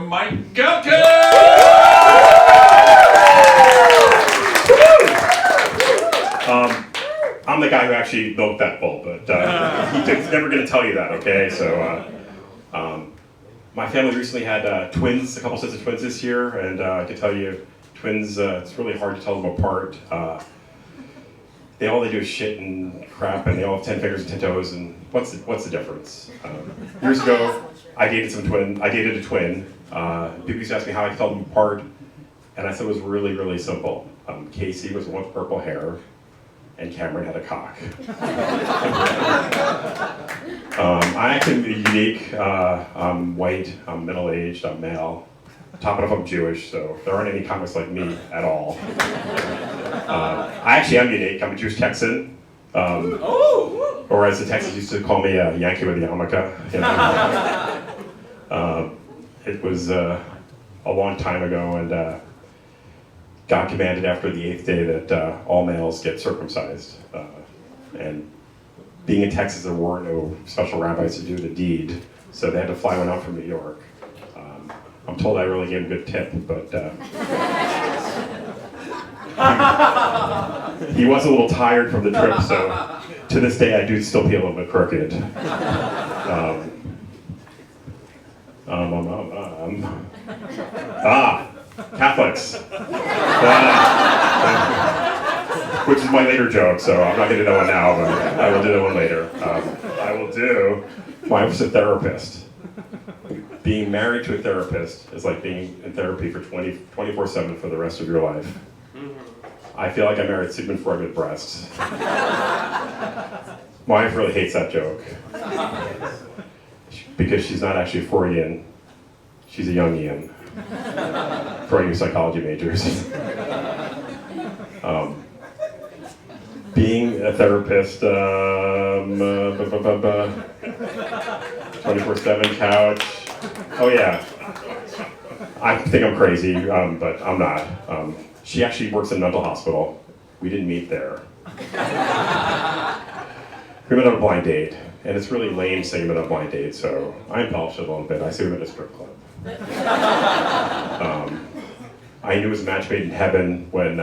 from Mike Galkin! I'm the guy who actually milked that bull, but he's never going to tell you that, okay? So, my family recently had twins, a couple sets of twins this year, and I can tell you, twins, it's really hard to tell them apart. All they do is shit and crap, and they all have 10 fingers and 10 toes, and what's the difference? Years ago, I dated a twin. People used to ask me how I could tell them apart, and I said it was really, really simple. Casey was the one with purple hair, and Cameron had a cock. I actually am unique. I'm white, I'm middle-aged, I'm male. Top it off, I'm Jewish, so there aren't any comics like me at all. I actually am unique. I'm a Jewish Texan. Or as the Texans used to call me, a Yankee with a yarmulke. You know? It was a long time ago, and God commanded after the 8th day that all males get circumcised. And being in Texas, there were no special rabbis to do the deed, so they had to fly one out from New York. I'm told I really gave him a good tip, but he was a little tired from the trip, so to this day I do still feel a little bit crooked. Catholics. Which is my later joke, so I'm not going to do that one now, but I will do that one later. I will do, I was a therapist. Being married to a therapist is like being in therapy for 24/7 for the rest of your life. I feel like I married Sigmund Freud with breasts. My wife really hates that joke. Because she's not actually Freudian, she's a Jungian. For all you psychology majors. Being a therapist, 24/7 couch. Oh yeah, I think I'm crazy, but I'm not. She actually works in a mental hospital. We didn't meet there. We went on a blind date, and it's really lame saying we went on a blind date, so I embellished it a little bit. I say we went to a strip club. I knew it was a match made in heaven when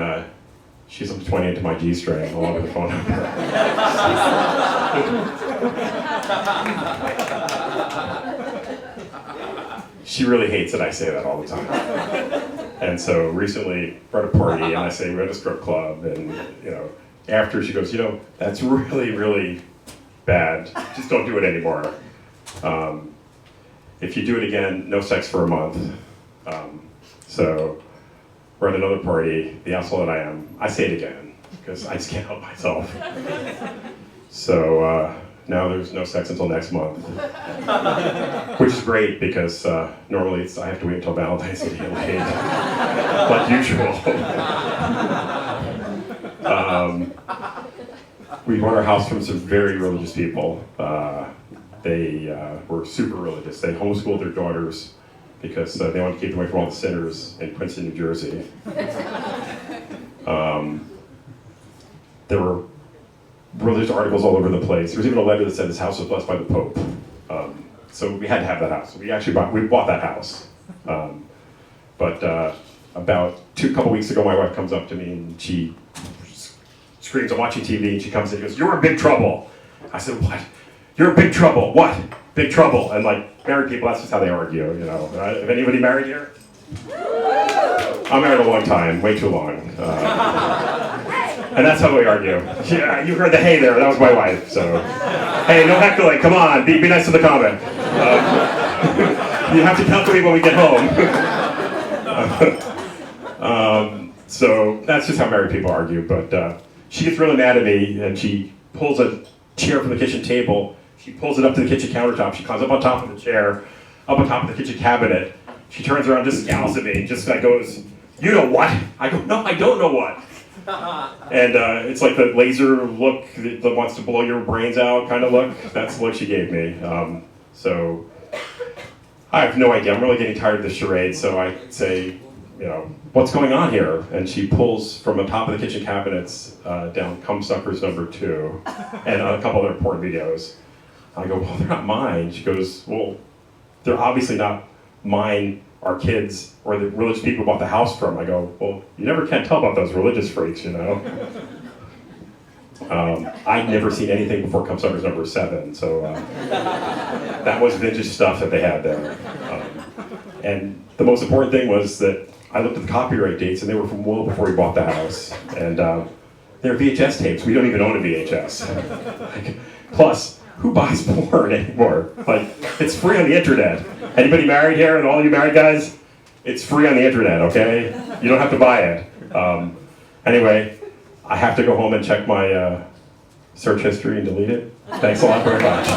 she slipped 20 into my G-string along with the phone number. She really hates that I say that all the time. And so recently we're at a party and I say we're at a strip club, and after she goes, that's really, really bad. Just don't do it anymore. If you do it again, no sex for a month. So we're at another party, the asshole that I am. I say it again, because I just can't help myself. So now there's no sex until next month. Which is great, because normally I have to wait until Valentine's Day to get laid. Like usual. We bought our house from some very religious people. They were super religious. They homeschooled their daughters because they wanted to keep them away from all the sinners in Princeton, New Jersey. There were religious articles all over the place. There was even a letter that said this house was blessed by the Pope. So we had to have that house. We bought that house. But about a couple weeks ago, my wife comes up to me and she screams, I'm watching TV, and she comes in and goes, "You're in big trouble." I said, "What? You're in big trouble. What? Big trouble." And like married people, that's just how they argue, If anybody married here? I'm married a long time, way too long. And that's how we argue. Yeah, you heard the hey there, that was my wife, so. Hey, no heckling, come on, be nice to the comic. You have to come to me when we get home. So that's just how married people argue, but she gets really mad at me, and she pulls a chair from the kitchen table. She pulls it up to the kitchen countertop. She climbs up on top of the chair, up on top of the kitchen cabinet. She turns around, just scowls at me, and just like goes, "You know what?" I go, "No, I don't know what." And it's like the laser look that wants to blow your brains out kind of look. That's the look she gave me. So I have no idea. I'm really getting tired of this charade, so I say, "What's going on here?" And she pulls from the top of the kitchen cabinets down Cum Suckers #2 and a couple other porn videos. I go, "Well, they're not mine." She goes, "Well, they're obviously not mine our kids or the religious people bought the house from. I go, well, you never can tell about those religious freaks, you know. I'd never seen anything before Cumsummer's number 7, so that was vintage stuff that they had there. And the most important thing was that I looked at the copyright dates, and they were from well before we bought the house. And they're VHS tapes. We don't even own a VHS. Plus, who buys porn anymore? Like, it's free on the internet. Anybody married here, and all you married guys? It's free on the internet, okay? You don't have to buy it. Anyway, I have to go home and check my search history and delete it. Thanks a lot very much.